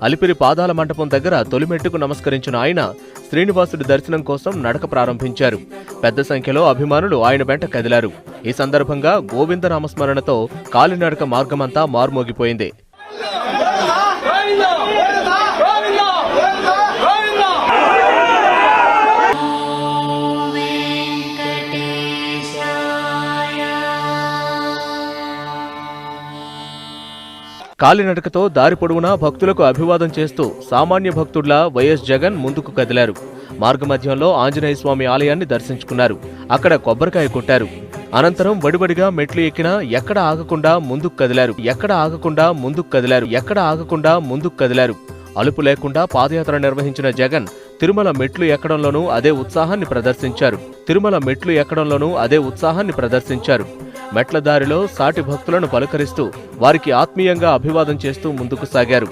అలిపిరి పాదాల మంటపం దగ్గర తొలిమెట్టుకు నమస్కరించిన ఆయన శ్రీనివాసుడి దర్శనం కోసం నడక ప్రారంభించారు. పెద్ద సంఖ్యలో అభిమానులు ఆయన వెంట కదిలారు. ఈ సందర్భంగా గోవిందనామస్మరణతో కాలినడక మార్గమంతా మార్మోగిపోయింది. కాలినడకతో దారి పొడవునా భక్తులకు అభివాదం చేస్తూ సామాన్య భక్తుడ్లా వైఎస్ జగన్ ముందుకు కదిలారు. మార్గమధ్యంలో ఆంజనేయ స్వామి ఆలయాన్ని దర్శించుకున్నారు. అక్కడ కొబ్బరికాయ కొట్టారు. అనంతరం వడివడిగా మెట్లు ఎక్కినా ఎక్కడ ఆగకుండా ముందుకు కదిలారు. అలుపు లేకుండా పాదయాత్ర నిర్వహించిన జగన్ తిరుమల మెట్లు ఎక్కడంలోనూ అదే ఉత్సాహాన్ని ప్రదర్శించారు. మెట్ల దారిలో సాటి భక్తులను పలకరిస్తూ వారికి ఆత్మీయంగా అభివాదం చేస్తూ ముందుకు సాగారు.